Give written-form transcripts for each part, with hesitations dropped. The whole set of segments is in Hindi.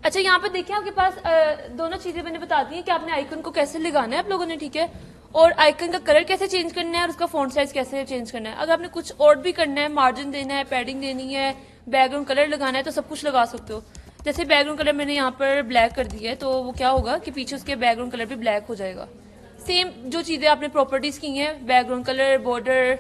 अच्छा यहाँ पे देखिए आपके पास दोनों चीजें मैंने बता दी हैं कि आपने आइकन को कैसे लगाना है आप लोगों ने, ठीक है, और आइकन का कलर कैसे चेंज करना है और उसका फॉन्ट साइज कैसे चेंज करना है। अगर आपने कुछ और भी करना है, मार्जिन देना है, पैडिंग देनी है, बैकग्राउंड कलर लगाना है, तो सब कुछ लगा सकते हो। जैसे बैकग्राउंड कलर मैंने यहाँ पर ब्लैक कर दिया है, तो वो क्या होगा कि पीछे उसके बैकग्राउंड कलर भी ब्लैक हो जाएगा। सेम जो चीज़ें आपने प्रॉपर्टीज की हैं, बैकग्राउंड कलर, बॉर्डर,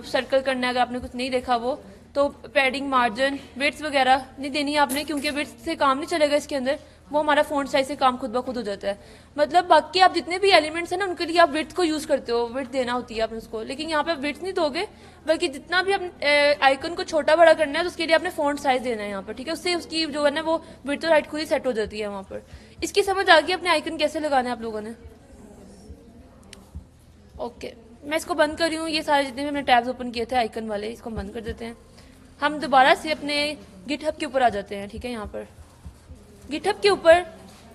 सर्कल करना है, अगर आपने कुछ नहीं देखा वो, तो पैडिंग, मार्जिन, विड्थ वगैरह नहीं देनी है आपने, क्योंकि विड्थ से काम नहीं चलेगा इसके अंदर, वो हमारा फॉन्ट साइज से काम खुद ब खुद हो जाता है। मतलब बाकी आप जितने भी एलिमेंट्स हैं ना उनके लिए आप विड्थ को यूज करते हो, विड्थ देना होती है आपने उसको, लेकिन यहाँ पे विड्थ नहीं दोगे, बल्कि जितना भी आप आइकन को छोटा बड़ा करना है तो उसके लिए आपने फॉन्ट साइज देना है यहाँ पर, ठीक है। उससे उसकी जो है ना वो विड्थ और हाइट खुद ही सेट हो जाती है वहाँ पर। इसकी समझ आ गई अपने आइकन कैसे लगाना है आप लोगों ने? ओके, मैं इसको बंद कर रही हूँ। ये सारे जितने भी हमने टैब्स ओपन किए थे आइकन वाले, इसको बंद कर देते हैं। हम दोबारा से अपने गिटहब के ऊपर आ जाते हैं, ठीक है। यहाँ पर गिटहब के ऊपर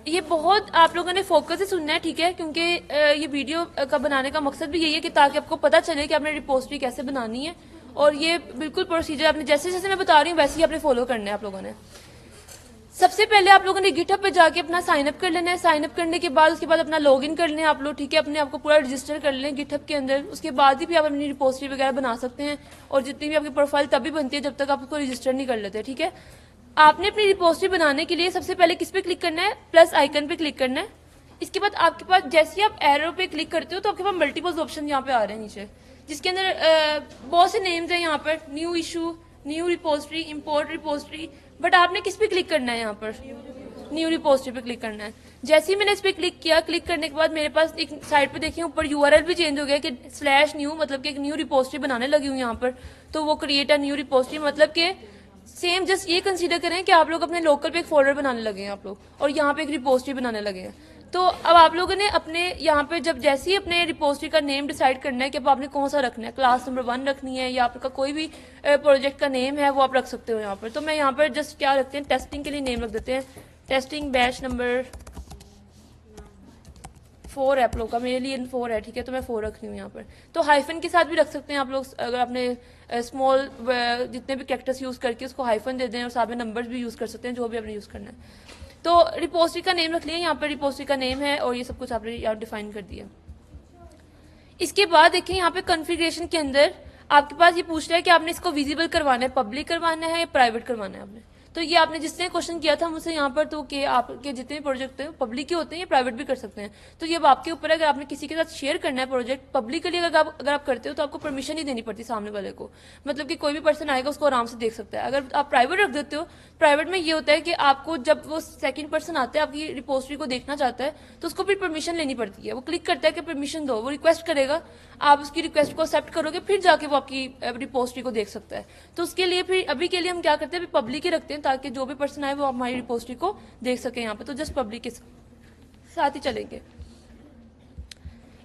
ये बहुत आप लोगों ने फोकस से सुनना है, ठीक है, क्योंकि ये वीडियो का बनाने का मकसद भी यही है कि ताकि आपको पता चले कि आपने रिपोजिटरी कैसे बनानी है, और ये बिल्कुल प्रोसीजर आपने जैसे जैसे मैं बता रही हूँ वैसे ही आपने फॉलो करना है आप लोगों ने। सबसे पहले आप लोगों ने गिटहब पे जाके अपना साइन अप कर लेना है। साइन अप करने के बाद उसके बाद अपना लॉगिन कर लें आप लोग, ठीक है, अपने आपको पूरा रजिस्टर कर लें गिटहब के अंदर। उसके बाद ही भी आप अपनी रिपोजिटरी वगैरह बना सकते हैं, और जितनी भी आपकी प्रोफाइल तभी बनती है जब तक आप उसको रजिस्टर नहीं कर लेते, ठीक है। आपने अपनी रिपोजिटरी बनाने के लिए सबसे पहले किस पे क्लिक करना है? प्लस आइकन पे क्लिक करना है। इसके बाद आपके पास जैसे ही आप एरो पे क्लिक करते हो तो आपके पास मल्टीपल ऑप्शन यहाँ पे आ रहे हैं नीचे, जिसके अंदर बहुत से नेम्स हैं यहाँ पर, new issue, new repository, import repository, but आपने किस पे क्लिक करना है? यहाँ पर न्यू रिपोजिटरी पे क्लिक करना है। जैसे ही मैंने इस पे क्लिक किया, क्लिक करने के बाद मेरे पास एक साइड पे देखिए ऊपर यूआरएल भी चेंज हो गया कि /new, मतलब कि एक न्यू रिपोजिटरी बनाने लगी हूँ यहाँ पर, तो वो क्रिएट अ न्यू रिपोजिटरी, मतलब कि सेम जस्ट ये कंसीडर करें कि आप लोग अपने लोकल पे एक फोल्डर बनाने लगे हैं आप लोग, और यहाँ पे एक रिपोजिटरी बनाने लगे हैं। तो अब आप लोगों ने अपने यहाँ पे जब जैसे ही अपने रिपोजिटरी का नेम डिसाइड करना है कि अब आपने कौन सा रखना है, क्लास नंबर 1 रखनी है या आपका कोई भी प्रोजेक्ट का नेम है वो आप रख सकते हो यहाँ पर। तो मैं यहाँ पर जस्ट क्या रखते हैं, टेस्टिंग के लिए नेम रख देते हैं, टेस्टिंग बैच नंबर 4 है आप लोग का, मेरे लिए 4 है, ठीक है, तो मैं 4 रख रही हूँ यहाँ पर। तो हाइफन के साथ भी रख सकते हैं आप लोग, अगर आपने स्मॉल जितने भी कैरेक्टर्स यूज करके उसको हाइफन दे दें, और साथ में नंबर्स भी यूज कर सकते हैं, जो भी आपने यूज करना है। तो रिपोजिटरी का नेम रख लिया, यहाँ पर रिपोजिटरी का नेम है, और ये सब कुछ आपने यहाँ डिफाइन कर दिया। इसके बाद देखिए यहाँ पे कॉन्फ़िगरेशन के अंदर आपके पास ये पूछ रहा है कि आपने इसको विजिबल करवाना है, पब्लिक करवाना है या प्राइवेट करवाना है आपने। तो ये आपने जिसने क्वेश्चन किया था मुझसे यहाँ पर, तो कि आपके जितने भी प्रोजेक्ट हैं पब्लिक ही होते हैं या प्राइवेट भी कर सकते हैं। तो ये अब आपके ऊपर है, अगर आपने किसी के साथ शेयर करना है प्रोजेक्ट पब्लिकली, अगर आप करते हो तो आपको परमिशन ही देनी पड़ती है सामने वाले को, मतलब कि कोई भी पर्सन आएगा उसको आराम से देख सकता है। अगर आप प्राइवेट रख देते हो, प्राइवेट में ये होता है कि आपको जब वो सेकंड पर्सन आता है आपकी रिपोजिटरी को देखना चाहता है तो उसको फिर परमिशन लेनी पड़ती है। वो क्लिक करता है कि परमिशन दो, वो रिक्वेस्ट करेगा, आप उसकी रिक्वेस्ट को एक्सेप्ट करोगे, फिर जाके वो आपकी रिपोजिटरी को देख सकता है। तो उसके लिए फिर अभी के लिए हम क्या करते हैं, पब्लिक ही रखते हैं, ताकि जो भी पर्सन आए वो हमारी रिपोजिटरी को देख सके यहाँ पे। तो जस्ट पब्लिक के साथ ही चलेंगे।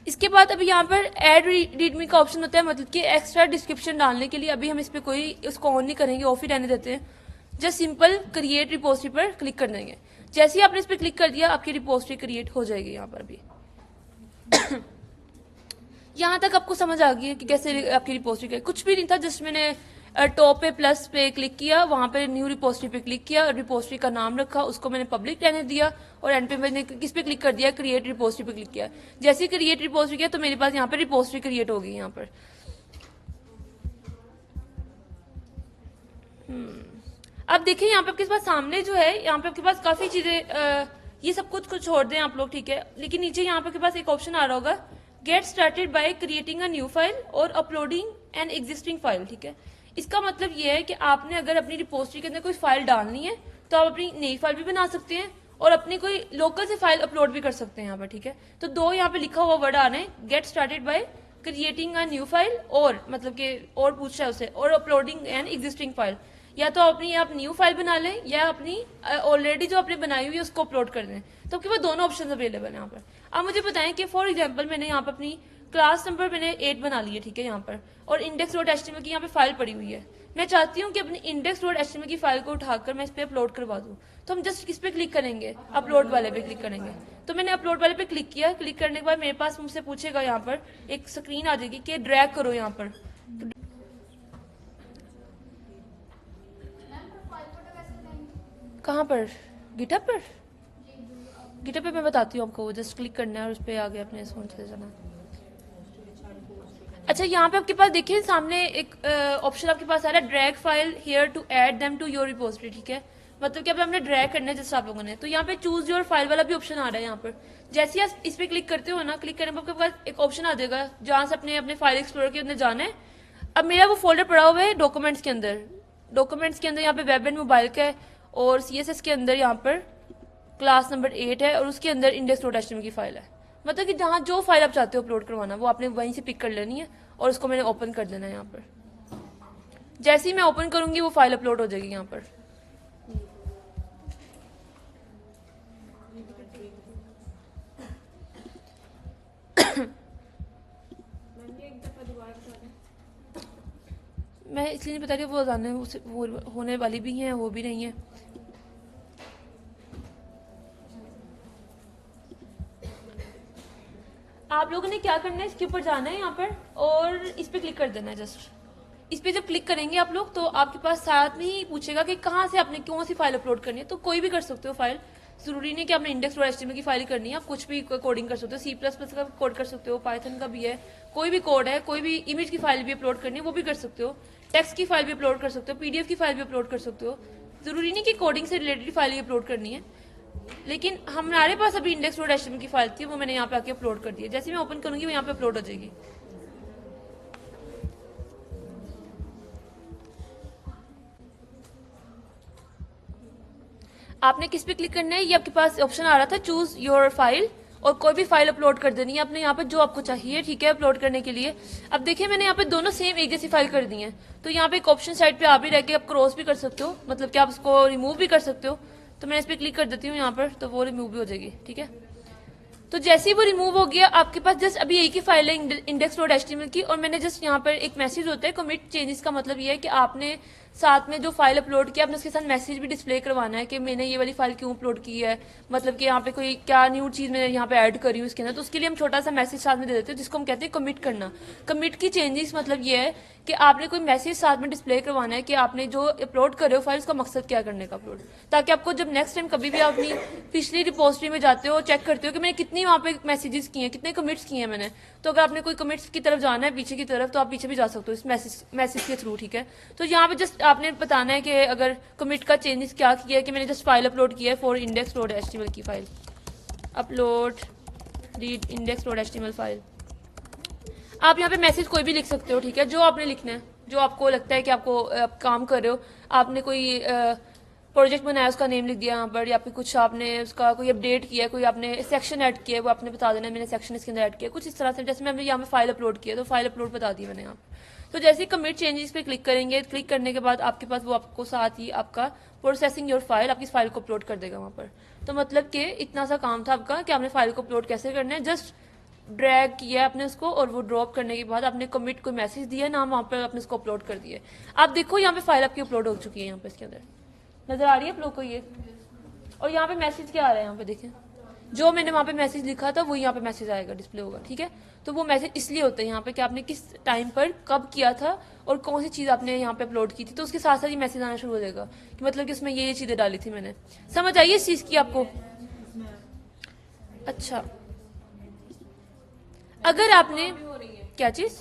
इसके बाद अभी यहाँ पर एड रीडमी का ऑप्शन होता है, मतलब कि एक्स्ट्रा डिस्क्रिप्शन डालने के लिए। अभी हम इस पर कोई उसको ऑन नहीं करेंगे, ऑफ ही रहने देते हैं। जस्ट सिंपल क्रिएट रिपोजिटरी पर क्लिक कर देंगे। जैसे ही आपने इस पर क्लिक कर दिया आपकी रिपोजिटरी क्रिएट हो जाएगी यहाँ पर भी। यहाँ तक आपको समझ आ गई है कि कैसे आपकी रिपोजिटरी, कुछ भी नहीं था, जस्ट मैंने टॉप पे प्लस पे क्लिक किया, वहां पे न्यू रिपोजिटरी पे क्लिक किया, रिपोजिटरी का नाम रखा, उसको मैंने पब्लिक रहने दिया, और एंड पे मैंने किस पे क्लिक कर दिया, क्रिएट रिपोजिटरी पे क्लिक किया। जैसे ही क्रिएट रिपोजिटरी किया तो मेरे पास यहाँ पे रिपोजिटरी क्रिएट होगी यहाँ पर। अब देखिए यहाँ पे आपके पास सामने जो है, यहाँ पे आपके पास काफी चीजें, ये सब कुछ छोड़ दें आप लोग, ठीक है, लेकिन नीचे यहाँ पे आपके पास एक ऑप्शन आ रहा होगा, get started by creating a new file और अपलोडिंग एन एग्जिस्टिंग फाइल, ठीक है। इसका मतलब ये है कि आपने अगर अपनी रिपोजिटरी के अंदर कोई फाइल डालनी है तो आप अपनी नई फाइल भी बना सकते हैं और अपनी कोई लोकल से फाइल अपलोड भी कर सकते हैं यहाँ पर, ठीक है। तो दो यहाँ पे लिखा हुआ वर्ड आ रहे हैं, get started by creating a new file, और मतलब कि और पूछ रहा है उसे, और अपलोडिंग एन एग्जिस्टिंग फाइल। या तो अपनी आप न्यू फाइल बना लें या अपनी ऑलरेडी जो आपने बनाई हुई है उसको अपलोड कर दें। तो आपके पास दोनों ऑप्शन अवेलेबल है यहाँ पर। आप मुझे बताएं कि फॉर एग्जांपल मैंने यहाँ पर अपनी क्लास नंबर मैंने 8 बना ली है, ठीक है, यहाँ पर, और index.html की यहाँ पे फाइल पड़ी हुई है। मैं चाहती हूँ कि अपनी index.html की फाइल को उठाकर मैं इस पर अपलोड करवा दूँ। तो हम जस्ट किस पे क्लिक करेंगे, अपलोड वाले पे क्लिक करेंगे। तो मैंने अपलोड वाले पे क्लिक किया, क्लिक करने के बाद मेरे पास मुझसे पूछेगा यहाँ पर एक स्क्रीन आ जाएगी कि ड्रैग करो यहाँ पर। कहाँ पर? गिटहब पर, गिटहब पे मैं बताती हूँ आपको, जस्ट क्लिक करना है और उस पर आगे अपने फोन से जाना है। अच्छा, यहाँ पे आपके पास देखिए सामने एक ऑप्शन आपके पास आ रहा है drag file here to add them to your repository, ठीक है। मतलब कि अब हमने ड्रैग करना है जैसे आप लोगों ने, तो यहाँ पे चूज योर फाइल वाला भी ऑप्शन आ रहा है। यहाँ पर जैसे ही आप इस पे क्लिक करते हो ना, क्लिक करने पर आपके पास एक ऑप्शन आ जाएगा जहाँ से अपने फाइल एक्सप्लोर के अंदर जाना है। अब मेरा वो फोल्डर पड़ा हुआ है डॉक्यूमेंट्स के अंदर, डॉक्यूमेंट्स के अंदर यहाँ पे वेब एंड मोबाइल का है, और CSS के अंदर यहाँ पर क्लास नंबर 8 है, और उसके अंदर index.html की फाइल है। मतलब कि जहाँ जो फाइल आप चाहते हो अपलोड करवाना वो आपने वहीं से पिक कर लेनी है और उसको मैंने ओपन कर देना है। यहाँ पर जैसे ही मैं ओपन करूंगी वो फाइल अपलोड हो जाएगी यहाँ पर। मैं इसलिए नहीं बता रही, वो जाने वो होने वाली भी हैं, हो भी नहीं है। आप लोगों ने क्या करना है, इसके ऊपर जाना है यहाँ पर और इस पे क्लिक कर देना है। जस्ट इस पे जब क्लिक करेंगे आप लोग तो आपके पास साथ में ही पूछेगा कि कहाँ से आपने कौन सी फाइल अपलोड करनी है। तो कोई भी कर सकते हो फाइल, जरूरी नहीं कि आपने index.html की फाइल करनी है, आप कुछ भी कोडिंग कर सकते हो, C++ का कोड कर सकते हो, पाइथन का भी है, कोई भी कोड है, कोई भी इमेज की फाइल भी अपलोड करनी है वो भी कर सकते हो, टेक्स्ट की फाइल भी अपलोड कर सकते हो, PDF की फाइल भी अपलोड कर सकते हो। जरूरी नहीं कि कोडिंग से रिलेटेड फाइल ही अपलोड करनी है, लेकिन हमारे पास अभी index.html की फाइल थी, वो मैंने यहाँ पे आके अपलोड कर दी है। जैसे मैं ओपन करूंगी वो यहाँ पे अपलोड हो जाएगी। आपने किस पे क्लिक करना है, ये आपके पास ऑप्शन आ रहा था चूज योर फाइल, और कोई भी फाइल अपलोड कर देनी है अपने यहाँ पे जो आपको चाहिए, ठीक है, अपलोड करने के लिए। अब देखिए मैंने यहाँ पे दोनों सेम एक जैसी फाइल कर दी है, तो यहाँ पे एक ऑप्शन साइड पे आ भी रह के आप क्रॉस भी कर सकते हो, मतलब कि आप इसको रिमूव भी कर सकते हो। तो मैं इस पर क्लिक कर देती हूँ यहाँ पर, तो वो रिमूव भी हो जाएगी, ठीक है। तो जैसे ही वो रिमूव हो गया आपके पास जस्ट अभी एक ही फाइल है index.html की, और मैंने जस्ट यहाँ पर एक मैसेज होता है कमिट चेंजेस का, मतलब ये है कि आपने साथ में जो फाइल अपलोड किया आपने उसके साथ मैसेज भी डिस्प्ले करवाना है कि मैंने ये वाली फाइल क्यों अपलोड की है, मतलब कि यहाँ पे कोई क्या न्यू चीज मैंने यहाँ पे ऐड करी हूँ इसके अंदर। तो उसके लिए हम छोटा सा मैसेज साथ में दे देते हैं जिसको हम कहते हैं कमिट करना। कमिट की चेंजेस मतलब ये है कि आपने कोई मैसेज साथ में डिस्प्ले करवाना है कि आपने जो अपलोड करे हो फाइल उसका मकसद क्या करने का अपलोड, ताकि आपको जब नेक्स्ट टाइम कभी भी आप अपनी पिछली रिपोजिटरी में जाते हो चेक करते हो कि मैंने कितनी वहाँ पे मैसेजेस किए हैं, कितने कमिट्स किए हैं मैंने, तो अगर आपने कोई कमिट्स की तरफ जाना है पीछे की तरफ तो आप पीछे भी जा सकते हो इस मैसेज के थ्रू, ठीक है। तो यहाँ पे जस्ट आपने बताना है कि अगर कमिट का चेंजेस क्या किया है कि मैंने जस्ट फाइल अपलोड किया है फॉर index.html की file, upload read index.html file. आप यहाँ पे मैसेज कोई भी लिख सकते हो, ठीक है, जो आपने लिखना है, जो आपको लगता है कि आपको आप काम कर रहे हो, आपने कोई प्रोजेक्ट बनाया उसका नेम लिख दिया यहाँ पर, या फिर कुछ आपने उसका कोई अपडेट किया, कोई आपने सेक्शन ऐड किया वो आपने बता देना मैंने सेक्शन इसके अंदर ऐड किया, कुछ इस तरह से। जैसे मैंने यहाँ पे फाइल अपलोड किया तो फाइल अपलोड बता दी मैंने यहाँ। तो जैसे ही कमिट चेंजेस पे क्लिक करेंगे, क्लिक करने के बाद आपके पास वो आपको साथ ही आपका प्रोसेसिंग योर फाइल आपकी फाइल को अपलोड कर देगा वहाँ पर। तो मतलब कि इतना सा काम था आपका कि आपने फाइल को अपलोड कैसे करना है, जस्ट ड्रैग किया आपने उसको और वो ड्रॉप करने के बाद आपने कमिट को मैसेज दिया नाम वहाँ पर आपने उसको अपलोड कर दिया। आप देखो यहाँ पे फाइल आपकी अपलोड हो चुकी है, यहाँ पे इसके अंदर नजर आ रही है आप लोग को ये, और यहाँ पे मैसेज क्या आ रहा है यहाँ पे देखें, जो मैंने वहाँ पे मैसेज लिखा था वो यहाँ पे मैसेज आएगा डिस्प्ले होगा, ठीक है। तो वो मैसेज इसलिए होता है यहाँ पे कि आपने किस टाइम पर कब किया था और कौन सी चीज आपने यहाँ पे अपलोड की थी, तो उसके साथ साथ ये मैसेज आना शुरू हो जाएगा कि मतलब कि उसमें ये चीजें डाली थी मैंने। समझ आइए इस चीज की आपको? अच्छा, अगर आपने क्या चीज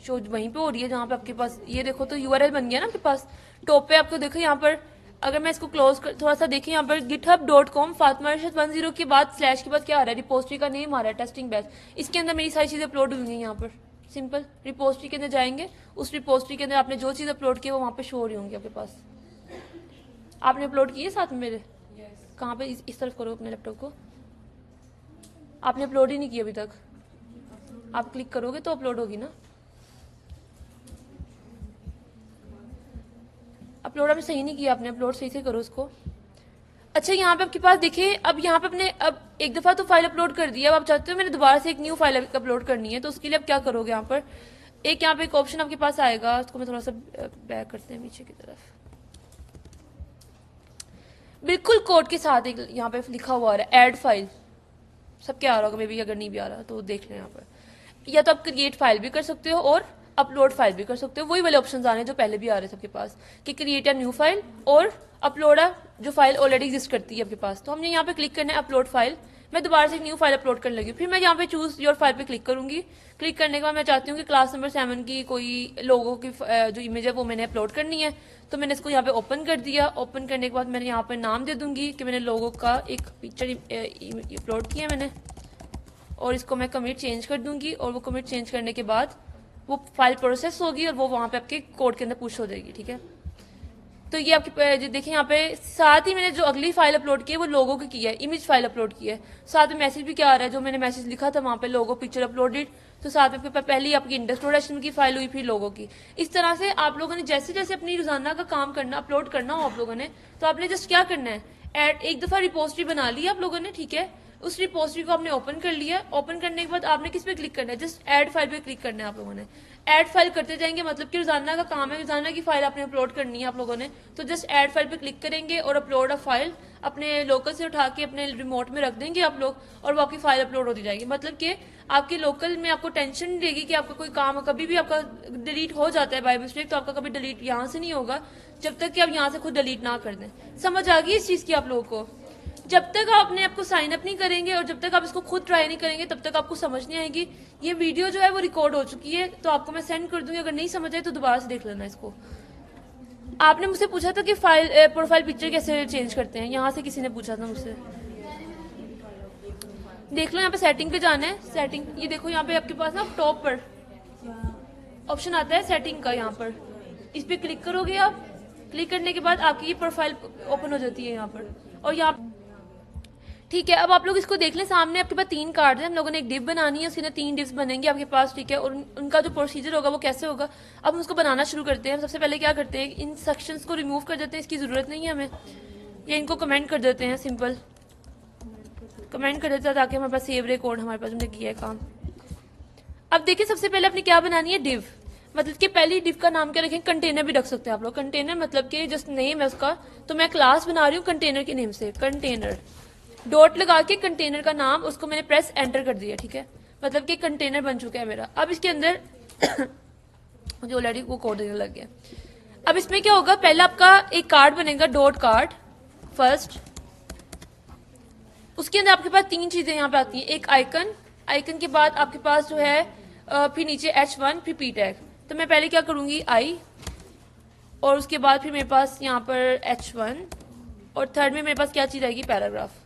शो वहीं पे हो रही है जहाँ पे आपके पास ये देखो, तो URL बन गया ना आपके पास टॉप पे, आपको देखो यहाँ पर, अगर मैं इसको क्लोज कर थोड़ा सा देखें यहाँ पर github.com फातिमा इरशाद 10 के बाद स्लैश के बाद क्या आ रहा है, रिपोजिटरी का नेम आ रहा है टेस्टिंग बैच, इसके अंदर मेरी सारी चीजें अपलोड होंगी। यहाँ पर सिंपल रिपोजिटरी के अंदर जाएंगे, उस रिपोजिटरी के अंदर आपने जो चीज अपलोड की है वो वहाँ पे शो हो रही होंगी आपके पास। आपने अपलोड की है साथ में मेरे? कहाँ पे? इस तरफ करो अपने लैपटॉप को, आपने अपलोड ही नहीं किया अभी तक, आप क्लिक करोगे तो अपलोड होगी ना। अपलोड आपने सही नहीं किया, आपने अपलोड सही से करो उसको। अच्छा, यहाँ पे आपके पास देखिए, अब यहाँ पे अपने अब एक दफा तो फाइल अपलोड कर दिया, अब आप चाहते हो मैंने दोबारा से एक न्यू फाइल अपलोड करनी है, तो उसके लिए आप क्या करोगे, यहाँ पर यहाँ पे एक ऑप्शन आपके पास आएगा, उसको मैं थोड़ा सा बैक करते हैं पीछे की तरफ, बिल्कुल कोड के साथ एक यहाँ पे लिखा हुआ आ रहा है ऐड फाइल, सब क्या आ रहा होगा मे बी, अगर नहीं भी आ रहा तो देख लें यहाँ पर। या तो आप क्रिएट फाइल भी कर सकते हो और अपलोड फाइल भी कर सकते हो। वही वाले ऑप्शन आ रहे हैं जो पहले भी आ रहे थे आपके पास कि क्रिएट अ न्यू फाइल और अपलोड अ जो फाइल ऑलरेडी एग्जिस्ट करती है आपके पास। तो हमने यहाँ पे क्लिक करना है अपलोड फाइल। मैं दोबारा से एक न्यू फाइल अपलोड करने लगी। फिर मैं यहाँ पे चूज योर फाइल पे क्लिक करूंगी। क्लिक करने के बाद मैं चाहती हूँ कि क्लास नंबर 7 की कोई लोगों की जो इमेज है वो मैंने अपलोड करनी है। तो मैंने इसको यहाँ पे ओपन कर दिया। ओपन करने के बाद मैंने यहाँ पे नाम दे दूंगी कि मैंने लोगों का एक पिक्चर अपलोड किया मैंने, और इसको मैं कमिट चेंज कर दूंगी। और वो कमिट चेंज करने के बाद वो फाइल प्रोसेस होगी और वो वहाँ पे आपके कोड के अंदर पुश हो जाएगी। ठीक है, तो ये आपकी देखिए यहाँ पे साथ ही मैंने जो अगली फाइल अपलोड की है वो लोगों की है, इमेज फाइल अपलोड की है। साथ में मैसेज भी क्या आ रहा है, जो मैंने मैसेज लिखा था वहाँ पे लोगो पिक्चर अपलोडेड, तो साथ में पहले आपकी इंडेक्स डॉट एचटीएमएल की फाइल हुई, फिर लोगों की। इस तरह से आप लोगों ने जैसे जैसे अपनी रोजाना का काम करना अपलोड करना हो आप लोगों ने, तो आपने जस्ट क्या करना है, एक दफा रिपोजिटरी बना ली आप लोगों ने। ठीक है, उस रिपोजिटरी को आपने ओपन कर लिया। ओपन करने के बाद आपने किस पे क्लिक करना है, जस्ट ऐड फाइल पे क्लिक करना है आप लोगों ने। ऐड फाइल करते जाएंगे, मतलब कि रोजाना का काम है, रोजाना की फाइल आपने अपलोड करनी है आप लोगों ने। तो जस्ट ऐड फाइल पे क्लिक करेंगे और अपलोड अ फाइल अपने लोकल से उठा के अपने रिमोट में रख देंगे आप लोग, और वो आपकी फाइल अपलोड होती जाएगी। मतलब कि आपके लोकल में आपको टेंशन नहीं रहेगी कि आपका कोई काम कभी भी आपका डिलीट हो जाता है बाय मिस्टेक, तो आपका कभी डिलीट यहाँ से नहीं होगा जब तक कि आप यहाँ से खुद डिलीट ना कर दें। समझ आ गई इस चीज की आप लोगों को? जब तक आप अपने आप को साइन अप नहीं करेंगे और जब तक आप इसको खुद ट्राई नहीं करेंगे तब तक आपको समझ नहीं आएगी। ये वीडियो जो है वो रिकॉर्ड हो चुकी है, तो आपको मैं सेंड कर दूंगी। अगर नहीं समझ आए तो दोबारा से देख लेना इसको। आपने मुझसे पूछा था कि फाइल प्रोफाइल पिक्चर कैसे चेंज करते हैं, यहाँ से किसी ने पूछा था मुझसे। देख लो यहाँ पे सेटिंग पे जाना है। सेटिंग, ये देखो यहाँ पे आपके पास ना टॉप पर ऑप्शन आता है सेटिंग का, यहाँ पर इस पे क्लिक करोगे आप। क्लिक करने के बाद आपकी ये प्रोफाइल ओपन हो जाती है यहाँ पर, और यहाँ ठीक है। अब आप लोग इसको देख लें, सामने आपके पास 3 कार्ड है, हम लोगों ने एक डिव बनानी है, उसके अंदर 3 डिव्स बनेंगे आपके पास। ठीक है, और उनका जो प्रोसीजर होगा वो कैसे होगा, अब हम उसको बनाना शुरू करते हैं। सबसे पहले क्या करते हैं, इन सेक्शंस को रिमूव कर देते हैं, इसकी जरूरत नहीं है हमें, या इनको कमेंट कर देते हैं, सिंपल कमेंट कर देते हैं ताकि हमारे पास सेव रिकॉर्ड हमारे पास हमने किया है काम। अब देखिए सबसे पहले अपने क्या बनानी है, डिव। मतलब कि पहली डिव का नाम क्या रखें, कंटेनर भी रख सकते हैं आप लोग। कंटेनर मतलब कि जस्ट नेम है उसका, तो मैं क्लास बना रही हूँ कंटेनर के नेम से, कंटेनर डॉट लगा के कंटेनर का नाम, उसको मैंने प्रेस एंटर कर दिया। ठीक है, मतलब कि कंटेनर बन चुका है मेरा। अब इसके अंदर मुझे ऑलरेडी वो कोड देने लग गया। अब इसमें क्या होगा, पहले आपका एक कार्ड बनेगा, डॉट कार्ड फर्स्ट। उसके अंदर आपके पास 3 चीजें यहाँ पे आती हैं, एक आइकन, आइकन के बाद आपके पास जो है फिर नीचे H1, फिर P टैग। तो मैं पहले क्या करूंगी, आई, और उसके बाद फिर मेरे पास यहाँ पर H1, और थर्ड में मेरे पास क्या चीज आएगी, पैराग्राफ।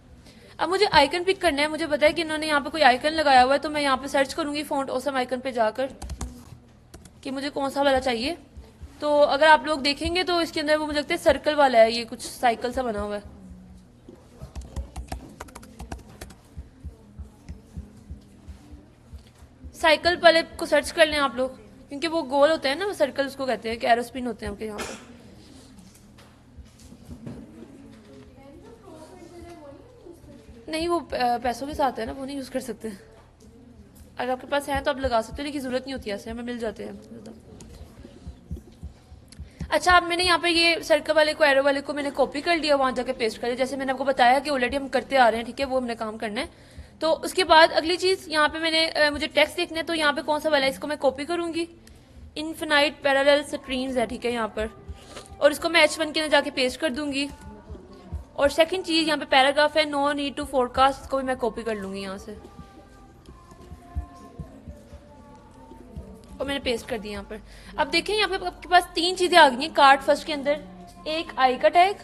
अब मुझे आइकन पिक करना है, मुझे पता है कि इन्होंने यहाँ पे कोई आइकन लगाया हुआ है, तो मैं यहाँ पे सर्च करूंगी फॉन्ट ऑसम आइकन पे जाकर कि मुझे कौन सा वाला चाहिए। तो अगर आप लोग देखेंगे तो इसके अंदर वो मुझे लगता है सर्कल वाला है, ये कुछ साइकिल सा बना हुआ है। साइकिल वाले को सर्च कर लें आप लोग, क्योंकि वो गोल होते हैं ना, वो सर्कल उसको कहते हैं, कि एरोस्पिन होते हैं आपके यहाँ पे। नहीं, वो पैसों के साथ है ना, वो नहीं यूज कर सकते। अगर आपके पास है तो आप लगा सकते हो, लेकिन जरूरत नहीं होती, ऐसे हमें मिल जाते हैं। अच्छा, अब मैंने यहाँ पे ये सर्कल वाले को, एरो वाले को मैंने कॉपी कर लिया, वहां जाके पेस्ट कर दिया, जैसे मैंने आपको बताया कि ऑलरेडी हम करते आ रहे हैं। ठीक है, वो हमने काम करना है। तो उसके बाद अगली चीज यहाँ पे मैंने मुझे टेक्स्ट देखना है, तो यहाँ पे कौन सा वाला है, इसको मैं कॉपी करूंगी। इनफिनाइट पैरेलल स्ट्रीम्स है, ठीक है, यहाँ पर, और इसको मैं H1 के अंदर जाके पेस्ट कर दूंगी। और सेकंड चीज यहाँ पे पैराग्राफ है, नो नीड टू फोरकास्ट, इसको भी मैं कॉपी कर लूंगी यहाँ से, और मैंने पेस्ट कर दिया यहाँ पर। अब देखें यहाँ पे आपके पास 3 चीजें आ गई हैं कार्ड फर्स्ट के अंदर, एक आई का टैग,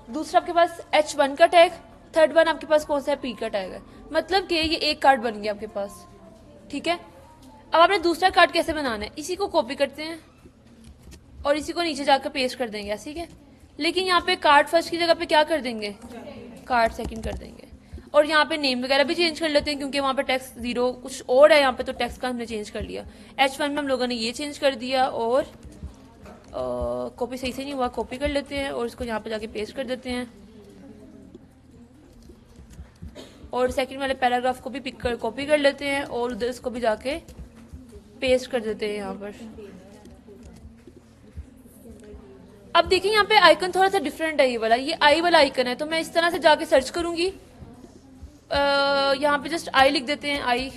दूसरा आपके पास H1 का टैग, थर्ड वन आपके पास कौन सा है, P का टैग है। मतलब कि ये एक कार्ड बन गया आपके पास। ठीक है, अब आपने दूसरा कार्ड कैसे बनाना है, इसी को कॉपी करते हैं और इसी को नीचे जाकर पेस्ट कर देंगे, ठीक है। लेकिन यहाँ पे कार्ड फर्स्ट की जगह पे क्या कर देंगे, कार्ड सेकंड कर देंगे, और यहाँ पे नेम वगैरह भी चेंज कर लेते हैं, क्योंकि वहाँ पे टेक्स्ट 0 कुछ और है यहाँ पे, तो टेक्स्ट का हमने चेंज कर लिया। H1 में हम लोगों ने ये चेंज कर दिया, और कॉपी सही से नहीं हुआ, कॉपी कर लेते हैं और इसको यहाँ पे जाके पेस्ट कर देते हैं, और सेकंड वाले पैराग्राफ को भी पिक कर कॉपी कर लेते हैं और उधर इसको भी जाके पेस्ट कर देते हैं यहाँ पर। अब देखिए यहाँ पे आइकन थोड़ा सा डिफरेंट है, ये वाला, ये आई वाला आइकन है, तो मैं इस तरह से जाके सर्च करूंगी। यहाँ पे जस्ट आई लिख देते हैं, आई,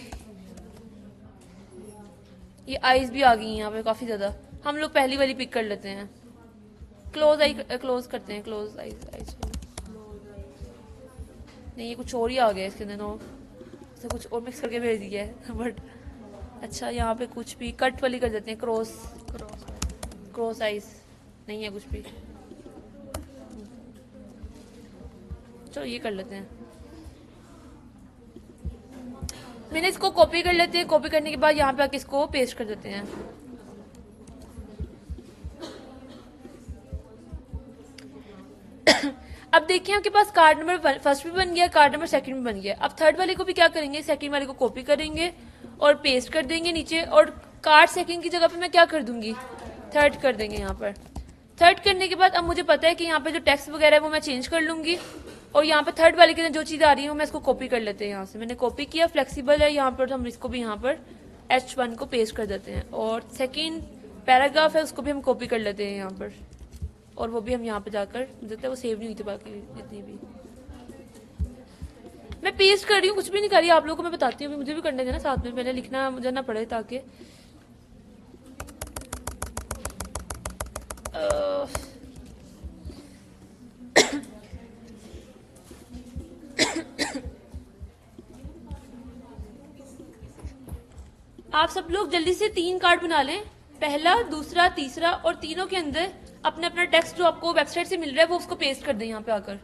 ये आईज भी आ गई हैं यहाँ पे काफी ज्यादा। हम लोग पहली वाली पिक कर लेते हैं, क्लोज आई क्लोज करते हैं, क्लोज आईज आईज। नहीं ये कुछ और ही आ गया इसके अंदर, नो इसे कुछ और मिक्स करके भेज दिया है बट अच्छा यहाँ पे कुछ भी कट वाली कर देते हैं, क्रॉस क्रॉस आइज नहीं है कुछ भी। चलो ये कर लेते हैं। मैंने इसको कॉपी कर लेते हैं, कॉपी करने के बाद यहाँ पे आके इसको पेस्ट कर देते हैं। अब देखिए आपके पास कार्ड नंबर फर्स्ट भी बन गया, कार्ड नंबर सेकंड भी बन गया। अब थर्ड वाले को भी क्या करेंगे, सेकंड वाले को कॉपी करेंगे और पेस्ट कर देंगे नीचे, और कार्ड सेकंड की जगह पे मैं क्या कर दूंगी, थर्ड कर देंगे यहाँ पर। थर्ड करने के बाद अब मुझे पता है कि यहाँ पे जो टेक्स्ट वगैरह है वो मैं चेंज कर लूंगी, और यहाँ पे थर्ड वाले के अंदर जो चीज आ रही है मैं इसको कॉपी कर लेते हैं। यहाँ से मैंने कॉपी किया, फ्लेक्सिबल है यहाँ पर, तो हम इसको भी यहाँ पर H1 को पेस्ट कर देते हैं, और सेकेंड पैराग्राफ है उसको भी हम कॉपी कर लेते हैं यहाँ पर, और वो भी हम यहाँ पे जाकर देखते हैं वो सेव नहीं हुई थी बाकी जितनी भी। मैं पेस्ट कर रही हूँ, कुछ भी नहीं कर रही, आप लोगों को मैं बताती हूँ, मुझे भी करने देना साथ में, पहले लिखना मुझे ना पड़े ताकि आप सब लोग जल्दी से 3 कार्ड बना लें, पहला दूसरा तीसरा, और तीनों के अंदर अपना अपना टेक्स्ट जो आपको वेबसाइट से मिल रहा है वो उसको पेस्ट कर दें यहाँ पे आकर।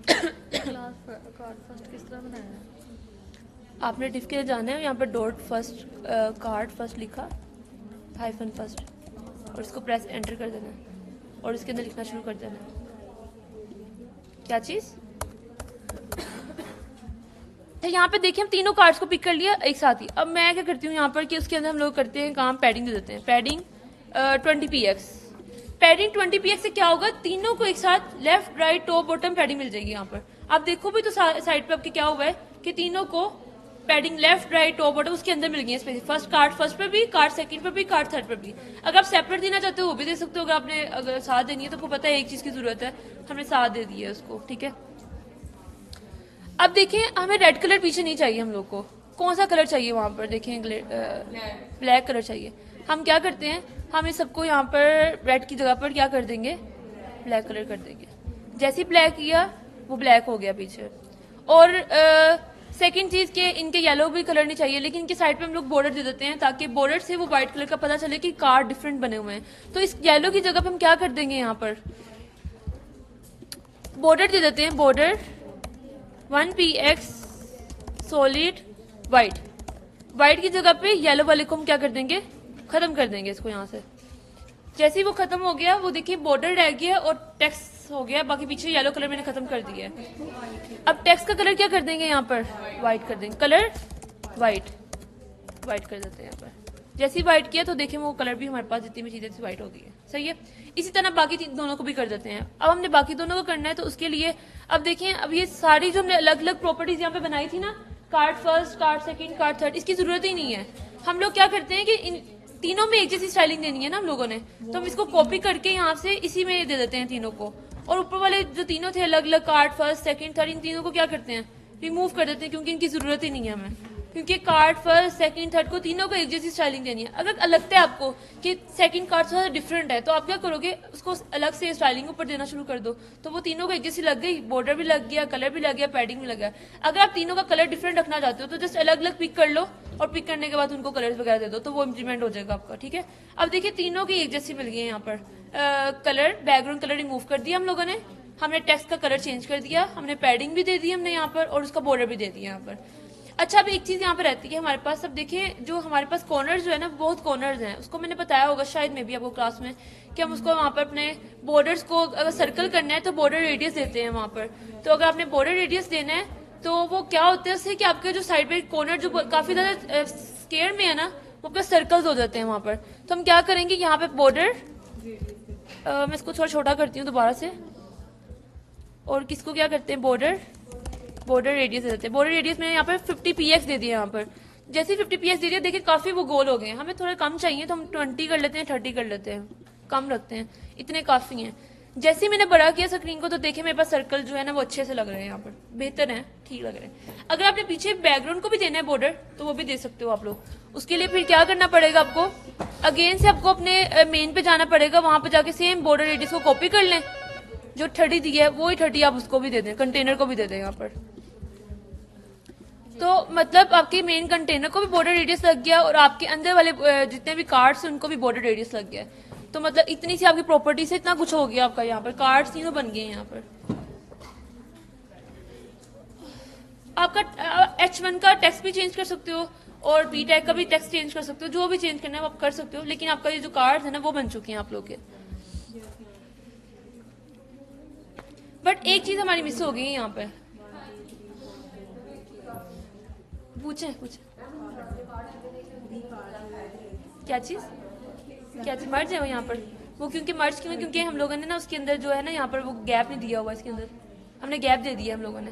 कार्ड फर्स्ट किस तरह बनाया है? आपने डिफ के लिए जाना है, यहाँ पर डॉट फर्स्ट कार्ड फर्स्ट लिखा, हाइफन फर्स्ट, और इसको प्रेस एंटर कर देना है और इसके अंदर लिखना शुरू कर देना है। क्या चीज यहाँ पे देखिए हम तीनों कार्ड्स को पिक कर लिया एक साथ ही। अब मैं क्या करती हूँ यहाँ पर कि उसके अंदर हम लोग करते हैं काम, पैडिंग दे देते हैं, पैडिंग 20px। पैडिंग 20px से क्या होगा, तीनों को एक साथ left right top bottom padding मिल जाएगी। यहाँ पर आप देखो भी तो साइड पे आपके क्या हुआ है कि तीनों को padding left right top bottom उसके अंदर मिल गई है। फर्स्ट कार्ड फर्स्ट पर भी, कार्ड सेकंड पर भी, कार्ड थर्ड पर भी। अगर आप सेपरेट देना चाहते हो वो भी दे सकते हो, अगर आपने अगर साथ देनी है तो आपको पता है एक चीज की जरूरत है, हमने साथ दे दी है उसको, ठीक है। अब देखें हमें रेड कलर पीछे नहीं चाहिए, हम लोग को कौन सा कलर चाहिए वहां पर, देखें ब्लैक कलर चाहिए। हम क्या करते हैं, हम इस सबको यहाँ पर रेड की जगह पर क्या कर देंगे, ब्लैक कलर कर देंगे। जैसे ही ब्लैक किया वो ब्लैक हो गया पीछे। और सेकंड चीज के इनके येलो भी कलर नहीं चाहिए, लेकिन इनके साइड पे हम लोग बॉर्डर दे देते हैं ताकि बॉर्डर से वो व्हाइट कलर का पता चले कि कार्ड डिफरेंट बने हुए हैं। तो इस येलो की जगह पे हम क्या कर देंगे, यहाँ पर बॉर्डर दे देते हैं, border 1px solid white. White की जगह पे येलो वाले को हम क्या कर देंगे, खत्म कर देंगे इसको यहाँ से। जैसे ही वो खत्म हो गया वो देखिए बॉर्डर रह गया और टेक्स्ट हो गया, बाकी पीछे येलो कलर मैंने खत्म कर दिया है। अब टेक्स्ट का कलर क्या कर देंगे, यहाँ पर व्हाइट कर देंगे, कलर व्हाइट कर देते हैं यहाँ पर। जैसे ही व्हाइट किया तो देखिए वो कलर भी हमारे पास जितनी भी चीजें थी व्हाइट हो गई है, सही है। इसी तरह बाकी दोनों को भी कर देते हैं। अब हमने बाकी दोनों को करना है तो उसके लिए अब देखिए अब ये सारी जो हमने अलग अलग प्रॉपर्टीज यहाँ पे बनाई थी ना, card first, card second, card third, इसकी जरूरत ही नहीं है। हम लोग क्या करते हैं कि इन तीनों में एक जैसी स्टाइलिंग देनी है ना हम लोगों ने, तो हम इसको कॉपी करके यहाँ से इसी में दे देते हैं तीनों को। और ऊपर वाले जो तीनों थे अलग अलग, कार्ड फर्स्ट सेकंड थर्ड, इन तीनों को क्या करते हैं, रिमूव कर देते हैं, क्योंकि इनकी जरूरत ही नहीं है हमें। क्योंकि कार्ड फर्स्ट सेकंड थर्ड को तीनों को एक जैसी स्टाइलिंग देनी है। अगर लगता है आपको कि सेकंड कार्ड थोड़ा डिफरेंट है तो आप क्या करोगे, उसको अलग से स्टाइलिंग ऊपर देना शुरू कर दो, तो वो तीनों को एक जैसी लग गई, बॉर्डर भी लग गया, कलर भी लग गया, पैडिंग भी लग गया। अगर आप तीनों का कलर डिफरेंट रखना चाहते हो तो जस्ट अलग अलग पिक कर लो और पिक करने के बाद उनको कलर वगैरह दे दो, तो वो इम्प्लीमेंट हो जाएगा आपका, ठीक है। अब देखिए तीनों की एक जैसी मिल गई है यहाँ पर। कलर बैकग्राउंड कलर रिमूव कर दिया हम लोगों ने, हमने टेक्स्ट का कलर चेंज कर दिया, हमने पैडिंग भी दे दी हमने यहाँ पर, और उसका बॉर्डर भी दे दिया यहाँ पर। अच्छा अब एक चीज यहाँ पर रहती है हमारे पास, अब देखिए जो हमारे पास कॉर्नर्स जो है ना, बहुत कॉर्नर्स हैं, उसको मैंने बताया होगा शायद में भी आपको क्लास में कि हम उसको वहाँ पर अपने बॉर्डर्स को अगर सर्कल करना है तो बॉर्डर रेडियस देते हैं वहाँ पर। तो अगर आपने बॉर्डर रेडियस देना है तो वो क्या होता है उससे कि आपके जो साइड पे कॉर्नर जो काफी ज्यादा स्क्वायर में है ना, वो आपके सर्कल्स हो जाते हैं वहाँ पर। तो हम क्या करेंगे, यहाँ पे बॉर्डर मैं इसको थोड़ा छोटा करती हूँ दोबारा से, और किसको क्या करते हैं, बॉर्डर रेडियस दे देते हैं। बॉर्डर रेडियस मैंने यहाँ पर 50px दे दिया यहाँ पर। जैसे 50px दे दिया देखिए काफी वो गोल हो गए हैं। हमें थोड़ा कम चाहिए तो हम 20 कर लेते हैं, 30 कर लेते हैं, कम रखते हैं, इतने काफी हैं। जैसे ही मैंने बड़ा किया स्क्रीन को तो देखे मेरे पास सर्कल जो है ना वो अच्छे से लग रहे हैं, यहाँ पर बेहतर है, ठीक लग रहे हैं। अगर आपने पीछे बैकग्राउंड को भी देना है बॉर्डर तो वो भी दे सकते हो आप लोग। उसके लिए फिर क्या करना पड़ेगा आपको, अगेन से आपको अपने मेन पे जाना पड़ेगा, वहां पे जाके सेम बॉर्डर रेडियस को कॉपी कर लें, जो 30 दी है वही 30 आप उसको भी दे दें, कंटेनर को भी दे दें यहाँ पर। तो मतलब आपके मेन कंटेनर को भी बॉर्डर रेडियस लग गया और आपके अंदर वाले जितने भी कार्ड्स हैं उनको भी बॉर्डर रेडियस लग गया। तो मतलब इतनी सी आपकी प्रॉपर्टी से इतना कुछ हो गया आपका, यहाँ पर कार्ड्स तीनों बन गए हैं यहाँ पर। आपका H1 का टेक्स्ट भी चेंज कर सकते हो और बी टैग का भी टेक्स्ट चेंज कर सकते हो, जो भी चेंज करना है वो आप कर सकते हो, लेकिन आपका ये जो कार्ड्स है ना वो बन चुके हैं आप लोग के। बट एक चीज हमारी मिस हो गई है यहाँ पे, पूछे क्या चीज मर्ज है वो यहाँ पर, वो क्योंकि मर्ज क्यों है, क्योंकि हम लोगों ने ना उसके अंदर जो है ना यहाँ पर वो गैप नहीं दिया हुआ, इसके अंदर हमने गैप दे दिया, हम लोगों ने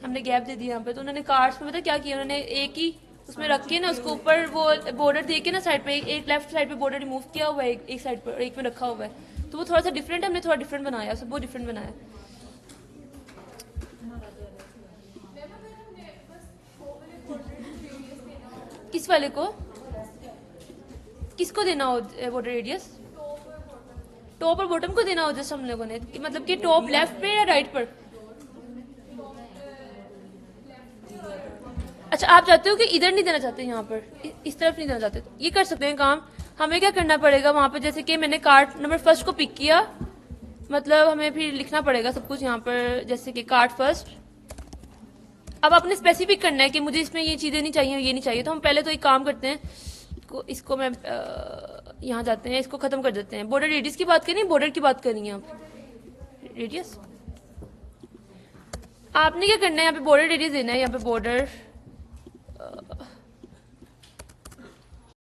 हमने गैप दे दिया यहाँ पे। तो उन्होंने कार्ड्स में पता क्या किया, उन्होंने एक ही उसमें रख के ना उसको ऊपर वो बॉर्डर दे के ना साइड पे एक लेफ्ट साइड पे बॉर्डर रिमूव किया हुआ है, एक साइड पर एक में रखा हुआ है, तो वो थोड़ा सा डिफरेंट है, हमने थोड़ा डिफरेंट बनाया, उसको बहुत डिफरेंट बनाया। किस वाले को, किसको देना हो बॉर्डर रेडियस, टॉप और बॉटम को देना हो जैसे हम लोगों ने, मतलब कि टॉप लेफ्ट पे या राइट पर। अच्छा आप चाहते हो कि इधर नहीं देना चाहते, यहाँ पर इस तरफ नहीं देना चाहते, तो ये कर सकते हैं काम। हमें क्या करना पड़ेगा वहां पर, जैसे कि मैंने कार्ड नंबर फर्स्ट को पिक किया, मतलब हमें फिर लिखना पड़ेगा सब कुछ यहाँ पर, जैसे कि कार्ड फर्स्ट। अब आपने स्पेसिफिक करना है कि मुझे इसमें ये चीजें नहीं चाहिए, ये नहीं चाहिए, तो हम पहले तो एक काम करते हैं, इसको मैं यहाँ जाते हैं, इसको खत्म कर देते हैं। बॉर्डर रेडियस की बात करें, बॉर्डर की बात करेंगे आप, रेडियस आपने क्या करना है, यहाँ पे बॉर्डर रेडियस देना है, यहाँ पे बॉर्डर